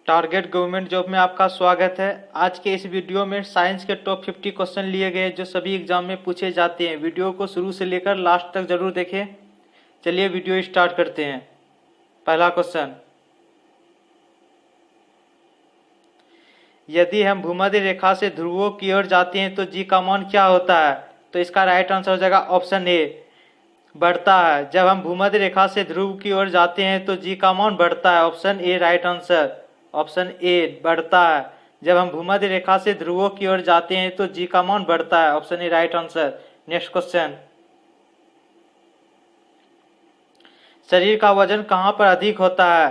Target government job में आपका स्वागत है। आज के इस वीडियो में साइंस के टॉप 50 क्वेश्चन लिए गए जो सभी एग्जाम में पूछे जाते हैं। वीडियो को शुरू से लेकर लास्ट तक जरूर देखें। चलिए वीडियो स्टार्ट करते हैं। पहला क्वेश्चन, यदि हम भूमध्य रेखा से ध्रुवों की ओर जाते हैं तो जी का मान क्या होता है? तो इसका राइट आंसर हो जाएगा ऑप्शन ए, बढ़ता है। जब हम भूमध्य रेखा से ध्रुव की ओर जाते हैं तो जी का मान बढ़ता है। Option A right answer, option A बढ़ता है। जब हम भूमध्य रेखा से ध्रुवों की ओर जाते हैं तो जी का मान बढ़ता है। Option A right answer. Next question, शरीर का वजन कहां पर अधिक होता है?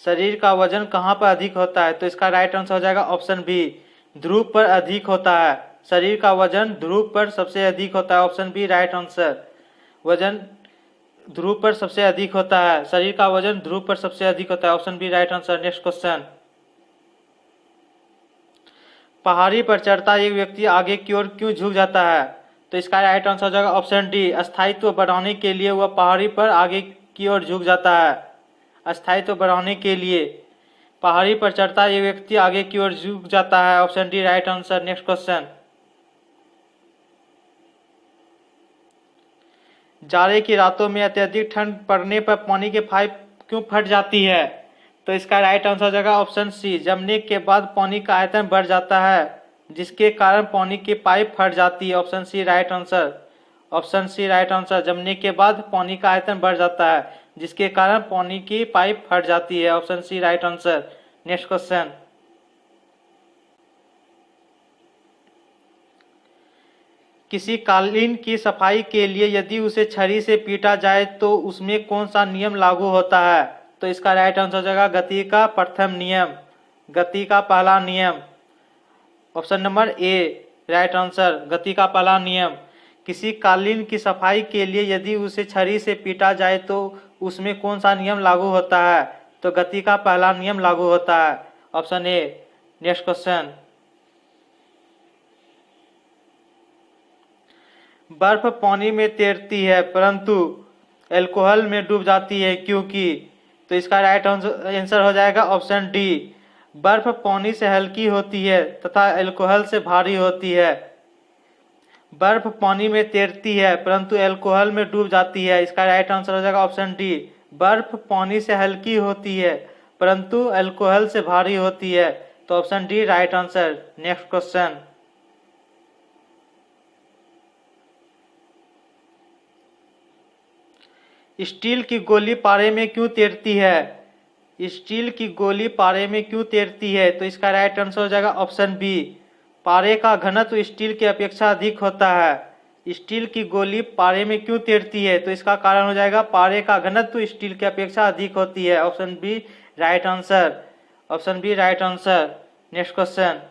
शरीर का वजन कहां पर अधिक होता है? तो इसका राइट आंसर हो जाएगा ऑप्शन बी, ध्रुव पर अधिक होता है। शरीर का वजन ध्रुव पर सबसे अधिक होता है। Option B right answer. वजन ध्रुव पर सबसे अधिक होता है। शरीर का वजन ध्रुव पर सबसे अधिक होता है। Option B right answer. Next question, पहाड़ी पर चढ़ता एक व्यक्ति आगे की ओर क्यों झुक जाता है? तो इसका राइट आंसर हो जाएगा ऑप्शन डी, स्थायित्व बढ़ाने के लिए वह पहाड़ी पर आगे की ओर झुक जाता है। स्थायित्व बढ़ाने के लिए पहाड़ी पर चढ़ता एक व्यक्ति आगे की ओर झुक जाता है। Option D right answer. Next question, जाड़े की रातों में अत्यधिक ठंड पड़ने पर पानी के पाइप क्यों फट जाती है? तो इसका राइट आंसर हो जाएगा ऑप्शन सी, जमने के बाद पानी का आयतन बढ़ जाता है जिसके कारण पानी की पाइप फट जाती है। Option C right answer, option C right answer. जमने के बाद पानी का आयतन बढ़ जाता है जिसके कारण पानी की पाइप फट जाती है। Option C right answer. Next question, किसी कालीन की सफाई के लिए यदि उसे छड़ी से पीटा जाए तो उसमें कौन सा नियम लागू होता है? तो इसका राइट आंसर हो जाएगा गति का प्रथम नियम, गति का पहला नियम। Option number A right answer, गति का पहला नियम। किसी कालीन की सफाई के लिए यदि उसे छड़ी से पीटा जाए तो उसमें कौन सा नियम लागू होता है? तो गति का पहला नियम लागू होता है। Option A. नेक्स्ट क्वेश्चन, बर्फ पानी में तैरती है परंतु अल्कोहल में डूब जाती है क्योंकि? तो इसका राइट आंसर हो जाएगा ऑप्शन डी, बर्फ पानी से हल्की होती है तथा अल्कोहल से भारी होती है। बर्फ पानी में तैरती है परंतु अल्कोहल में डूब जाती है। इसका राइट आंसर हो जाएगा ऑप्शन डी, बर्फ पानी से हल्की होती है परंतु अल्कोहल से भारी होती है। तो option D right answer. Next question, steel की गोली पारे में क्यों तैरती है? स्टील की गोली पारे में क्यों तैरती है? तो इसका राइट आंसर हो जाएगा ऑप्शन बी, पारे का घनत्व स्टील की अपेक्षा अधिक होता है। स्टील की गोली पारे में क्यों तैरती है? तो इसका कारण हो जाएगा पारे का घनत्व स्टील की अपेक्षा अधिक होती है। Option B right answer, option B right answer. Next question,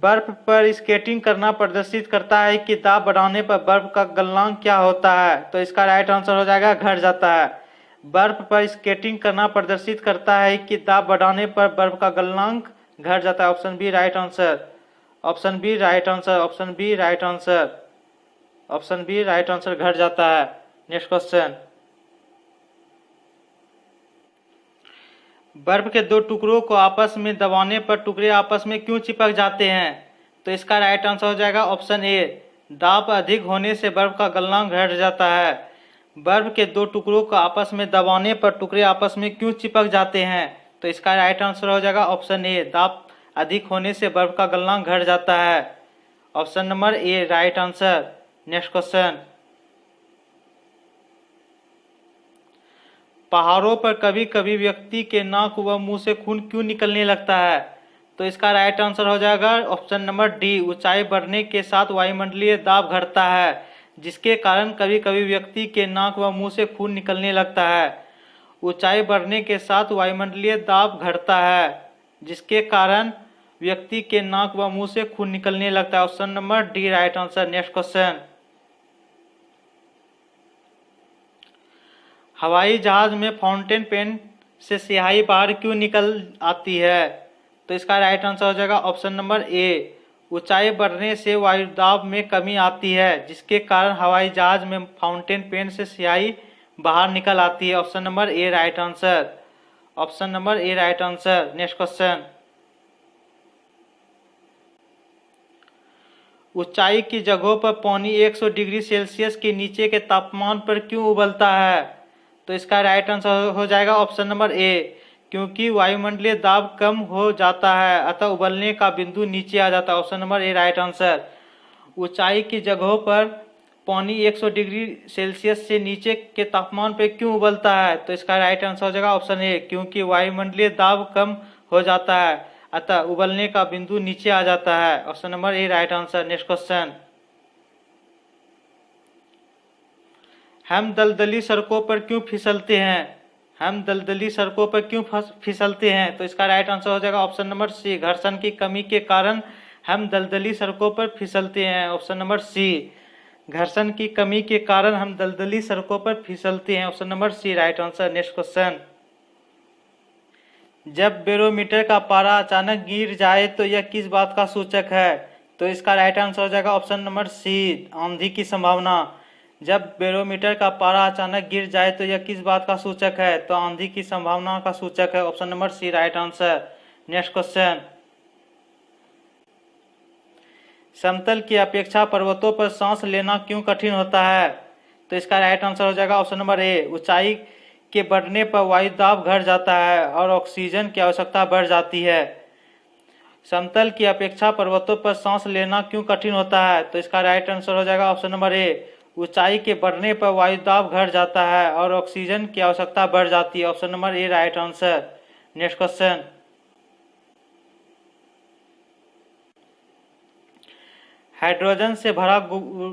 बर्फ पर स्केटिंग करना प्रदर्शित करता है कि दाब बढ़ाने पर बर्फ का गलनांक क्या होता है? तो इसका राइट आंसर हो जाएगा घट जाता है। बर्फ पर स्केटिंग करना प्रदर्शित करता है कि दाब बढ़ाने पर बर्फ का गलनांक घट जाता है। Option B right answer, option B right answer, option B right answer, option B right answer, घट जाता है। नेक्स्ट क्वेश्चन, बर्फ के दो टुकड़ों को आपस में दबाने पर टुकड़े आपस में क्यों चिपक जाते हैं? तो इसका राइट आंसर हो जाएगा ऑप्शन ए, दाब अधिक होने से बर्फ का गलनांक घट जाता है। बर्फ के दो टुकड़ों को आपस में दबाने पर टुकड़े आपस में क्यों चिपक जाते हैं? तो इसका राइट आंसर हो जाएगा ऑप्शन ए, दाब अधिक होने से बर्फ का गलनांक घट जाता है। Option number A right answer. Next question, पहाड़ों पर कभी कभी व्यक्ति के नाक व मुंह से खून क्यों निकलने लगता है? तो इसका राइट आंसर हो जाएगा ऑप्शन नंबर डी, ऊंचाई बढ़ने के साथ वायुमंडलीय दाब घटता है जिसके कारण कभी कभी व्यक्ति के नाक व मुंह से खून निकलने लगता है। ऊंचाई बढ़ने के साथ वायुमंडलीय दाब घटता है जिसके कारण व्यक्ति के नाक व मुंह से खून निकलने लगता है। Option number D right answer. Next question, हवाई जहाज में फाउंटेन पेन से स्याही बाहर क्यों निकल आती है? तो इसका राइट आंसर हो जाएगा ऑप्शन नंबर ए, ऊंचाई बढ़ने से वायुदाब में कमी आती है जिसके कारण हवाई जहाज में फाउंटेन पेन से स्याही बाहर निकल आती है। Option number A right answer. Option number A right answer. Next question, ऊंचाई की जगहों पर पानी 100 डिग्री सेल्सियस के नीचे के तापमान पर क्यों उबलता है? तो इसका राइट आंसर हो जाएगा ऑप्शन नंबर ए, क्योंकि वायुमंडलीय दाब कम हो जाता है अतः उबलने का बिंदु नीचे आ जाता है। Option number A right answer. ऊंचाई की जगहों पर पानी 100 डिग्री सेल्सियस से नीचे के तापमान पर क्यों उबलता है? तो इसका राइट आंसर हो जाएगा ऑप्शन ए, क्योंकि वायुमंडलीय दाब कम हो जाता है अतः उबलने का बिंदु नीचे आ जाता है। Option number A right answer. Next question, हम दलदली सड़कों पर क्यों फिसलते हैं? हम दलदली सड़कों पर क्यों फिसलते हैं? तो इसका राइट आंसर हो जाएगा ऑप्शन नंबर सी, घर्षण की कमी के कारण हम दलदली सड़कों पर फिसलते हैं। ऑप्शन नंबर सी, घर्षण की कमी के कारण हम दलदली सड़कों पर फिसलते हैं। Option number C right answer. Next question, जब बैरोमीटर का पारा अचानक गिर जाए तो यह किस बात का सूचक है? तो इसका राइट आंसर हो जाएगा ऑप्शन नंबर सी, आंधी की संभावना। जब बैरोमीटर का पारा अचानक गिर जाए तो यह किस बात का सूचक है? तो आंधी की संभावना का सूचक है। Option number C right answer. Next question, समतल की अपेक्षा पर्वतों पर सांस लेना क्यों कठिन होता है? तो इसका राइट आंसर हो जाएगा ऑप्शन नंबर ए, ऊंचाई के बढ़ने पर वायु दाब घट जाता है और ऑक्सीजन की आवश्यकता बढ़ जाती है। समतल की अपेक्षा पर्वतों पर सांस लेना क्यों कठिन होता है? तो इसका राइट आंसर हो जाएगा ऑप्शन नंबर ए, ऊंचाई के बढ़ने पर वायु दाब घट जाता है और ऑक्सीजन की आवश्यकता बढ़ जाती है। Option number A right answer. Next question, hydrogen से भरा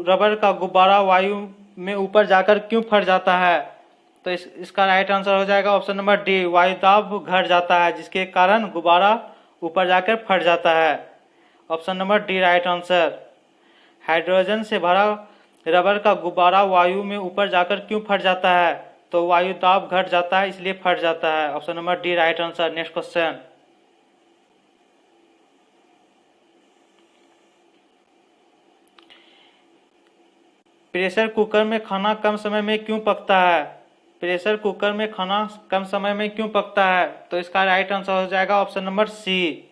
रबर का गुब्बारा वायु में ऊपर जाकर क्यों फट जाता है? तो इसका राइट आंसर हो जाएगा ऑप्शन नंबर डी, वायु दाब घट जाता है जिसके कारण गुब्बारा ऊपर जाकर फट जाता है। Option number D right answer. Hydrogen से भरा रबर का गुब्बारा वायु में ऊपर जाकर क्यों फट जाता है? तो वायु दाब घट जाता है इसलिए फट जाता है। Option number D right answer. Next question, pressure cooker में खाना कम समय में क्यों पकता है? प्रेशर कुकर में खाना कम समय में क्यों पकता है? तो इसका राइट आंसर हो जाएगा ऑप्शन नंबर सी,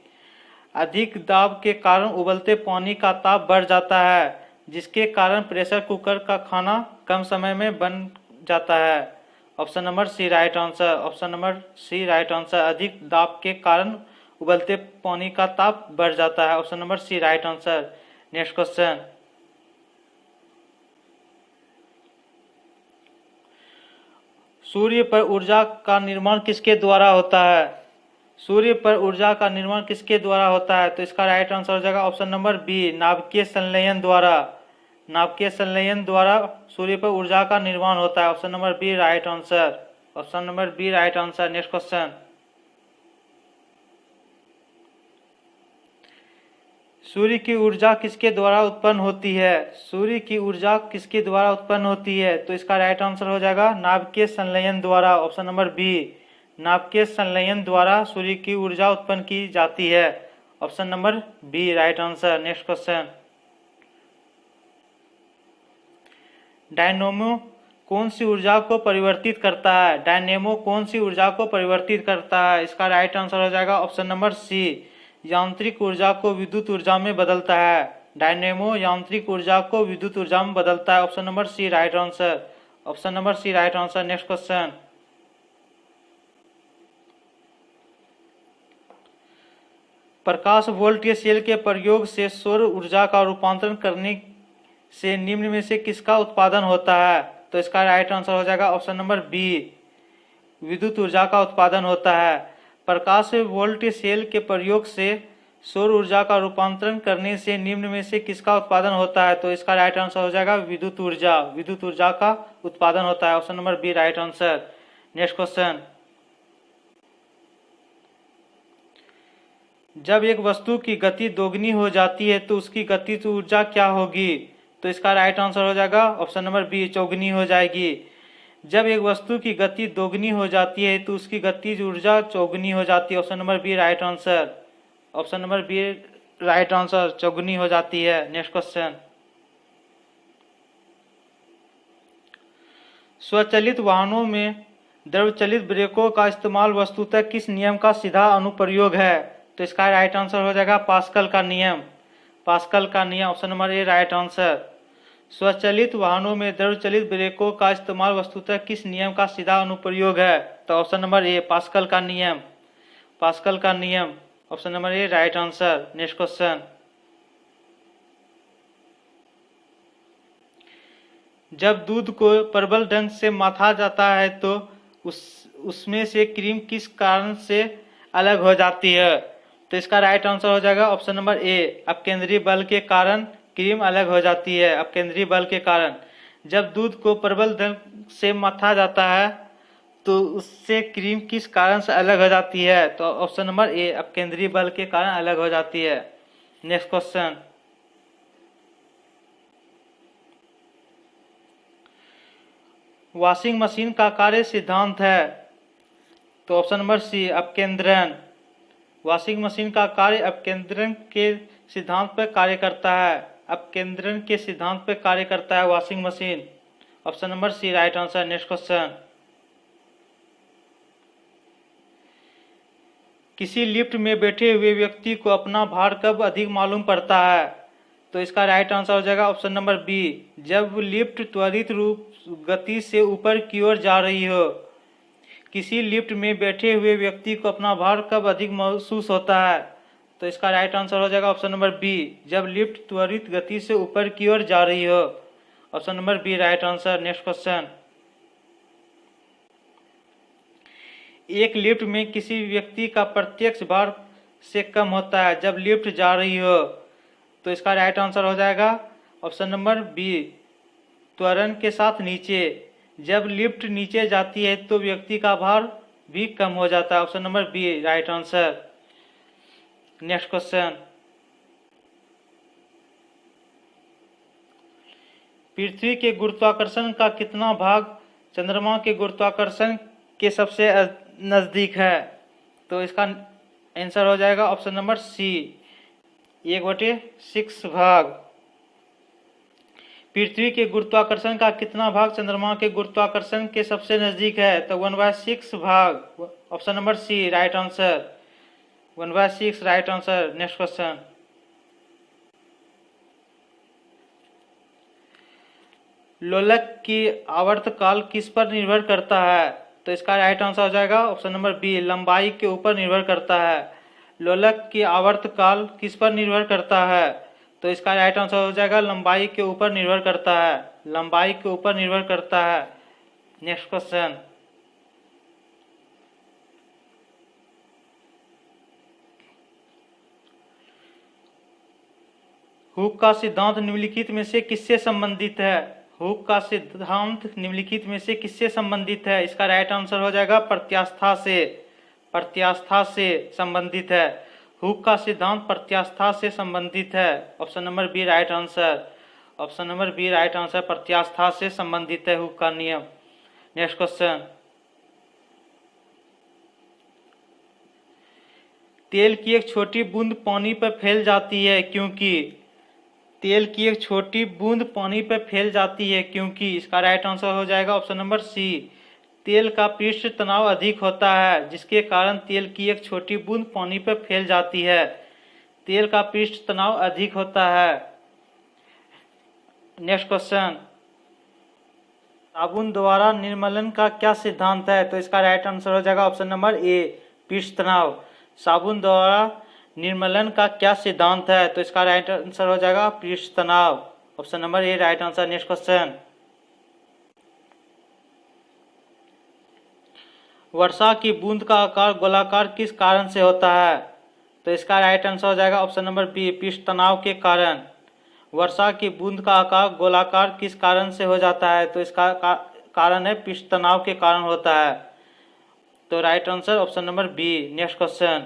अधिक दाब के कारण उबलते पानी का ताप बढ़ जाता है जिसके कारण प्रेशर कुकर का खाना कम समय में बन जाता है। Option number C right answer. Option number C right answer, अधिक दाब के कारण उबलते पानी का ताप बढ़ जाता है। Option number C right answer. Next question, सूर्य पर ऊर्जा का निर्माण किसके द्वारा होता है? सूर्य पर ऊर्जा का निर्माण किसके द्वारा होता है? तो इसका राइट आंसर हो जाएगा ऑप्शन नंबर बी, नाभिकीय संलयन द्वारा। नाभिकीय संलयन द्वारा सूर्य पर ऊर्जा का निर्माण होता है। Option number B right answer. Option number B right answer. Next question, सूर्य की ऊर्जा किसके द्वारा उत्पन्न होती है? सूर्य की ऊर्जा किसके द्वारा उत्पन्न होती है? तो इसका राइट आंसर हो जाएगा नाभिकीय संलयन द्वारा। ऑप्शन नंबर बी, नाभिकीय संलयन द्वारा सूर्य की ऊर्जा उत्पन्न की जाती है। Option number B right answer. Next question, dynamo कौन सी ऊर्जा को परिवर्तित करता है? डायनेमो कौन सी ऊर्जा को परिवर्तित करता है? इसका राइट आंसर हो जाएगा ऑप्शन नंबर सी, यांत्रिक ऊर्जा को विद्युत ऊर्जा में बदलता है। डायनेमो यांत्रिक ऊर्जा को विद्युत ऊर्जा में बदलता है। Option number C right answer. Option number C right answer. Next question, प्रकाश वोल्टीय सेल के प्रयोग से सौर ऊर्जा का रूपांतरण करने से निम्न में से किसका उत्पादन होता है? तो इसका राइट आंसर हो जाएगा ऑप्शन नंबर बी, विद्युत ऊर्जा का उत्पादन होता है। प्रकाश वोल्टीय सेल के प्रयोग से सौर ऊर्जा का रूपांतरण करने से निम्न में से किसका उत्पादन होता है? तो इसका राइट आंसर हो जाएगा विद्युत ऊर्जा। विद्युत ऊर्जा का उत्पादन होता है। Option number B right answer. Next question, जब एक वस्तु की गति दोगुनी हो जाती है तो उसकी गतिज ऊर्जा क्या होगी? तो इसका राइट आंसर हो जाएगा ऑप्शन नंबर बी, चौगुनी हो जाएगी। जब एक वस्तु की गति दोगुनी हो जाती है तो उसकी गतिज ऊर्जा चौगुनी हो जाती है। Option number B right answer. Option number B right answer, चौगुनी हो जाती है। नेक्स्ट क्वेश्चन, स्वचालित वाहनों में द्रव चलित ब्रेकों का इस्तेमाल वस्तुतः किस नियम का सीधा अनुप्रयोग है? तो इसका राइट आंसर हो जाएगा पास्कल का नियम। पास्कल का नियम, option number A right answer. स्वचालित वाहनों में द्रव चलित ब्रेकों का इस्तेमाल वस्तुतः किस नियम का सीधा अनुप्रयोग है? तो ऑप्शन नंबर ए पास्कल का नियम। पास्कल का नियम, option number A right answer. Next question, जब दूध को प्रबल ढंग से माथा जाता है तो उसमें से क्रीम किस कारण से अलग हो जाती है? तो इसका राइट आंसर हो जाएगा ऑप्शन नंबर ए अपकेंद्रीय बल के कारण क्रीम अलग हो जाती है। अपकेंद्रीय बल के कारण जब दूध को प्रबल ढंग से माथा जाता है तो उससे क्रीम किस कारण से अलग हो जाती है? तो ऑप्शन नंबर ए अपकेंद्रीय बल के कारण अलग हो जाती है। नेक्स्ट क्वेश्चन, वॉशिंग मशीन का कार्य सिद्धांत है? तो ऑप्शन नंबर सी अपकेंद्रण। वॉशिंग मशीन का कार्य अपकेंद्रण के सिद्धांत पर कार्य करता है। अपकेंद्रण के सिद्धांत पर कार्य करता है washing machine. Option number C right answer. Next question, किसी लिफ्ट में बैठे हुए व्यक्ति को अपना भार कब अधिक मालूम पड़ता है? तो इसका राइट आंसर हो जाएगा ऑप्शन नंबर बी जब लिफ्ट त्वरित रूप गति से ऊपर की ओर जा रही हो। किसी लिफ्ट में बैठे हुए व्यक्ति को अपना भार कब अधिक महसूस होता है? तो इसका राइट आंसर हो जाएगा ऑप्शन नंबर बी जब लिफ्ट त्वरित गति से ऊपर की ओर जा रही हो। Option number B right answer. Next question, एक लिफ्ट में किसी व्यक्ति का प्रत्यक्ष भार से कम होता है जब लिफ्ट जा रही हो। तो इसका राइट आंसर हो जाएगा ऑप्शन नंबर बी त्वरण के साथ नीचे। जब लिफ्ट नीचे जाती है तो व्यक्ति का भार भी कम हो जाता है। Option number B right answer. Next question, पृथ्वी के गुरुत्वाकर्षण का कितना भाग चंद्रमा के गुरुत्वाकर्षण के सबसे नजदीक है? तो इसका आंसर हो जाएगा ऑप्शन नंबर सी 1/6 भाग। पृथ्वी के गुरुत्वाकर्षण का कितना भाग चंद्रमा के गुरुत्वाकर्षण के सबसे नजदीक है? तो 1/6 भाग। Option number C right answer. 1/6 right answer. Next question, लोलक की आवर्तकाल किस पर निर्भर करता है? तो इसका राइट आंसर हो जाएगा ऑप्शन नंबर बी लंबाई के ऊपर निर्भर करता है। लोलक की आवर्तकाल किस पर निर्भर करता है? तो इसका राइट आंसर हो जाएगा लंबाई के ऊपर निर्भर करता है। लंबाई के ऊपर निर्भर करता है। नेक्स्ट क्वेश्चन, हुक का सिद्धांत निम्नलिखित में से किससे संबंधित है? हुक का सिद्धांत निम्नलिखित में से किससे संबंधित है? इसका राइट आंसर हो जाएगा प्रत्यास्था से। प्रत्यास्था से संबंधित है। हुक का सिद्धांत प्रत्यास्था से संबंधित है। Option number B right answer. Option number B right answer. प्रत्यास्था से संबंधित है हुक का नियम। नेक्स्ट क्वेश्चन, तेल की एक छोटी बूंद पानी पर फैल जाती है क्योंकि? तेल की एक छोटी बूंद पानी पर फैल जाती है क्योंकि? इसका राइट आंसर हो जाएगा ऑप्शन नंबर सी तेल का पृष्ठ तनाव अधिक होता है जिसके कारण तेल की एक छोटी बूंद पानी पर फैल जाती है। तेल का पृष्ठ तनाव अधिक होता है। नेक्स्ट क्वेश्चन, साबुन द्वारा निर्मलन का क्या सिद्धांत है? तो इसका राइट आंसर हो जाएगा ऑप्शन नंबर ए पृष्ठ तनाव। साबुन द्वारा निर्मलन का क्या सिद्धांत है? तो इसका राइट आंसर हो जाएगा पृष्ठ तनाव। Option number A right answer. Next question, वर्षा की बूंद का आकार गोलाकार किस कारण से होता है? तो इसका राइट आंसर हो जाएगा ऑप्शन नंबर बी पृष्ठ तनाव के कारण। वर्षा की बूंद का आकार गोलाकार किस कारण से हो जाता है? तो इसका कारण है पृष्ठ तनाव के कारण होता है। तो right answer option number B. Next question,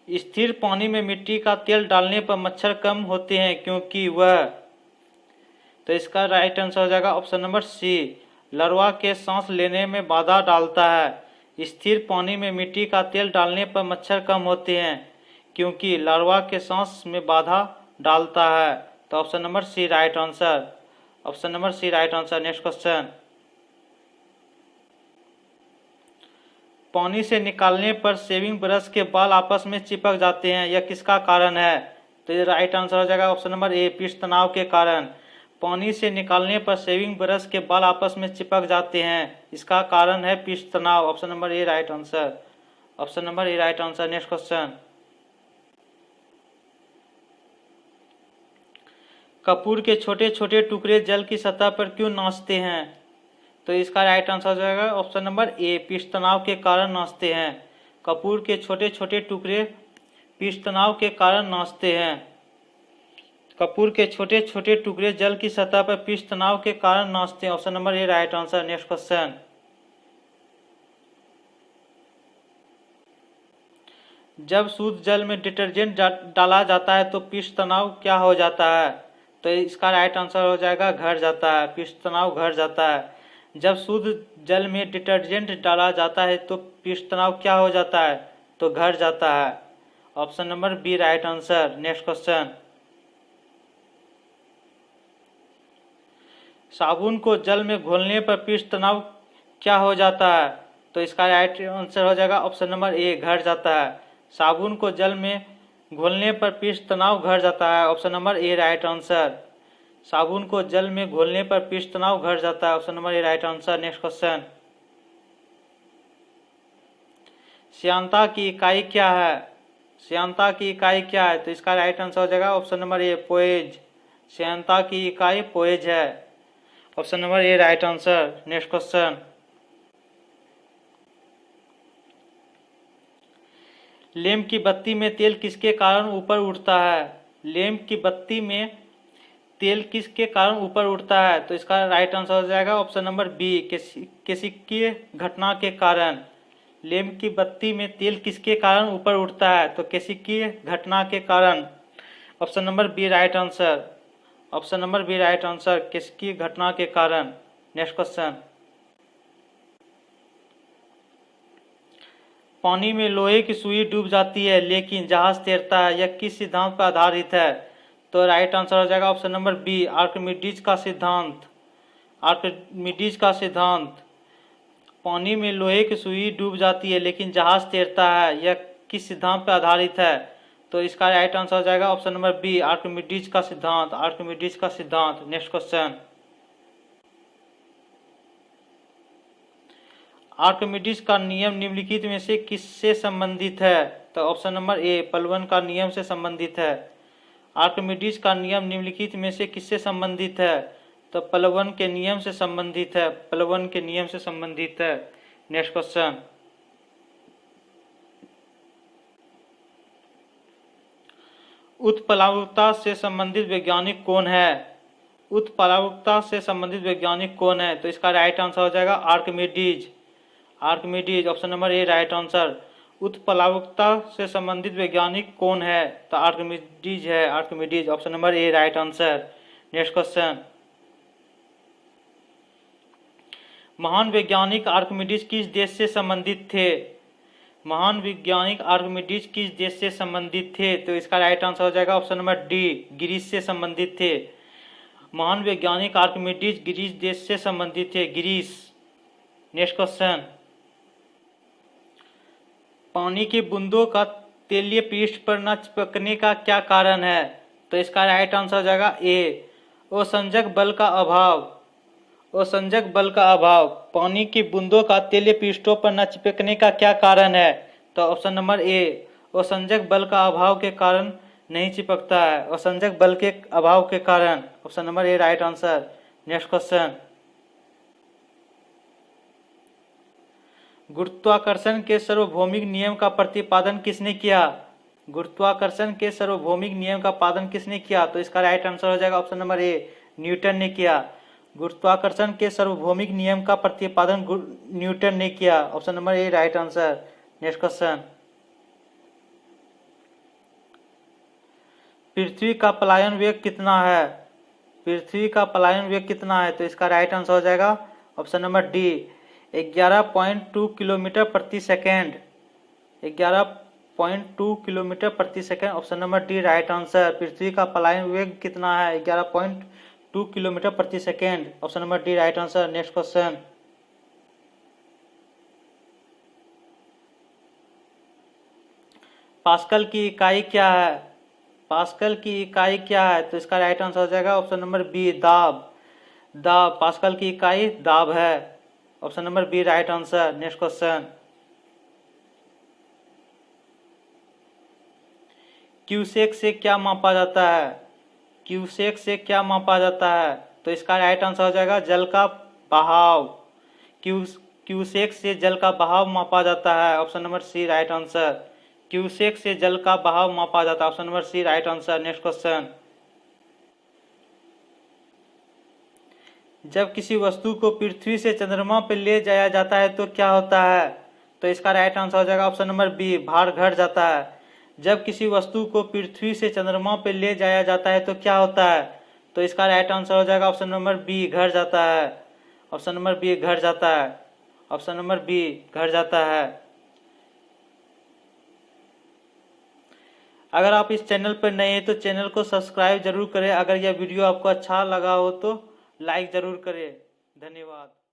स्थिर पानी में मिट्टी का तेल डालने पर मच्छर कम होते हैं क्योंकि वह? तो इसका राइट आंसर हो जाएगा ऑप्शन नंबर सी लार्वा के सांस लेने में बाधा डालता है। स्थिर पानी में मिट्टी का तेल डालने पर मच्छर कम होते हैं क्योंकि लार्वा के सांस में बाधा डालता है। तो option number C right answer, option number C right answer. Next question, पानी से निकालने पर शेविंग ब्रश के बाल आपस में चिपक जाते हैं, यह किसका कारण है? तो ये राइट आंसर हो जाएगा ऑप्शन नंबर ए पृष्ठ तनाव के कारण। पानी से निकालने पर शेविंग ब्रश के बाल आपस में चिपक जाते हैं, इसका कारण है पृष्ठ तनाव। Option number A right answer, option number A right answer. Next question, Kapoor के छोटे छोटे टुकड़े जल की सतह पर क्यों नाचते हैं? तो इसका राइट आंसर हो जाएगा ऑप्शन नंबर ए पृष्ठ तनाव के कारण नाचते हैं। कपूर के छोटे छोटे टुकड़े पृष्ठ तनाव के कारण नाचते हैं। कपूर के छोटे छोटे टुकड़े जल की सतह पर पृष्ठ तनाव के कारण नाचते हैं। Option number A right answer. Next question, जब शुद्ध जल में डिटर्जेंट डाला जाता है तो पृष्ठ तनाव क्या हो जाता है? तो इसका राइट आंसर हो जाएगा घट जाता है, पृष्ठ तनाव घट जाता है। जब शुद्ध जल में डिटर्जेंट डाला जाता है तो पृष्ठ तनाव क्या हो जाता है? तो घट जाता है। Option number B right answer. Next question, साबुन को जल में घोलने पर पृष्ठ तनाव क्या हो जाता है? तो इसका राइट आंसर हो जाएगा ऑप्शन नंबर ए घट जाता है। साबुन को जल में घोलने पर पृष्ठ तनाव घट जाता है। Option number A right answer. साबुन को जल में घोलने पर पृष्ठ तनाव घट जाता है। Option number A right answer. Next question, श्यानता की इकाई क्या है? श्यानता की इकाई क्या है? तो इसका राइट आंसर हो जाएगा ऑप्शन नंबर ए पोएज। श्यानता की इकाई पोएज है। Option number A right answer. Next question, lamp की बत्ती में तेल किसके कारण ऊपर उठता है? लैंप की बत्ती में तेल किसके कारण ऊपर उठता है? तो इसका राइट आंसर हो जाएगा ऑप्शन नंबर बी केसिकीय घटना के कारण। लैंप की बत्ती में तेल किसके कारण ऊपर उठता है? तो केसिकीय घटना के कारण। Option number B right answer, option number B right answer, केसिकीय घटना के कारण। नेक्स्ट क्वेश्चन, पानी में लोहे की सुई डूब जाती है लेकिन जहाज तैरता है, यह किस सिद्धांत पर आधारित है? तो राइट आंसर हो जाएगा ऑप्शन नंबर बी आर्किमिडीज का सिद्धांत। आर्किमिडीज का सिद्धांत। पानी में लोहे की सुई डूब जाती है लेकिन जहाज तैरता है, यह किस सिद्धांत पर आधारित है? तो इसका राइट आंसर हो जाएगा ऑप्शन नंबर बी आर्किमिडीज का सिद्धांत। आर्किमिडीज का सिद्धांत। नेक्स्ट क्वेश्चन, आर्किमिडीज का नियम निम्नलिखित में से किससे संबंधित है? तो ऑप्शन नंबर ए पलवन का नियम से संबंधित है। आर्किमिडीज का नियम निम्नलिखित में से किससे संबंधित है? तो पलवन के नियम से संबंधित है। पलवन के नियम से संबंधित है। नेक्स्ट क्वेश्चन, उत्प्लावकता से संबंधित वैज्ञानिक कौन है? उत्प्लावकता से संबंधित वैज्ञानिक कौन है? तो इसका राइट आंसर हो जाएगा Archimedes. Archimedes. Option number A right answer. उत्प्लावकता से संबंधित वैज्ञानिक कौन है? तो आर्किमिडीज है। Archimedes. Option number A right answer. Next question, महान वैज्ञानिक आर्किमिडीज किस देश से संबंधित थे? महान वैज्ञानिक आर्किमिडीज किस देश से संबंधित थे? तो इसका राइट आंसर हो जाएगा ऑप्शन नंबर डी ग्रीस से संबंधित थे। महान वैज्ञानिक आर्किमिडीज ग्रीस देश से संबंधित थे। ग्रीस। नेक्स्ट क्वेश्चन, पानी की बूंदों का तेलीय पृष्ठ पर न चिपकने का क्या कारण है? तो इसका राइट आंसर हो जाएगा ए असंजक बल का अभाव। असंजक बल का अभाव। पानी की बूंदों का तेलीय पृष्ठों पर न चिपकने का क्या कारण है? तो ऑप्शन नंबर ए असंजक बल का अभाव के कारण नहीं चिपकता है। असंजक बल के अभाव के कारण। Option number A right answer. Next question, गुरुत्वाकर्षण के सार्वभौमिक नियम का प्रतिपादन किसने किया? गुरुत्वाकर्षण के सार्वभौमिक नियम का पालन किसने किया? तो इसका राइट आंसर हो जाएगा ऑप्शन नंबर ए न्यूटन ने किया। गुरुत्वाकर्षण के सार्वभौमिक नियम का प्रतिपादन न्यूटन ने किया। Option number A right answer. Next question, पृथ्वी का पलायन वेग कितना है? पृथ्वी का पलायन वेग कितना है? तो इसका राइट आंसर हो जाएगा ऑप्शन नंबर डी 11.2 किलोमीटर प्रति सेकेंड। 11.2 किलोमीटर प्रति second. Option number D right answer. पृथ्वी का पलायन वेग कितना है? 11.2 किलोमीटर प्रति second. Option number D right answer. Next question, Pascal की इकाई क्या है? पास्कल की इकाई क्या है? तो इसका राइट आंसर हो जाएगा ऑप्शन नंबर बी दाब। दाब, पास्कल की इकाई दाब है। Option number B right answer. Next question, cusec से क्या मापा जाता है? क्यूसेक से क्या मापा जाता है? तो इसका राइट आंसर हो जाएगा जल का बहाव। क्यूसेक से जल का बहाव मापा जाता है। Option number C right answer. Cusec से जल का बहाव मापा जाता है। Option number C right answer. Next question, जब किसी वस्तु को पृथ्वी से चंद्रमा पर ले जाया जाता है तो क्या होता है? तो इसका राइट आंसर हो जाएगा ऑप्शन नंबर बी भार घट जाता है। जब किसी वस्तु को पृथ्वी से चंद्रमा पर ले जाया जाता है तो क्या होता है? तो इसका राइट आंसर हो जाएगा ऑप्शन नंबर बी घट जाता है। ऑप्शन नंबर बी घट जाता है। ऑप्शन नंबर बी घट जाता है। अगर आप इस चैनल पर नए हैं तो चैनल को सब्सक्राइब जरूर करें। अगर यह वीडियो आपको अच्छा लगा हो तो लाइक जरूर करें। धन्यवाद।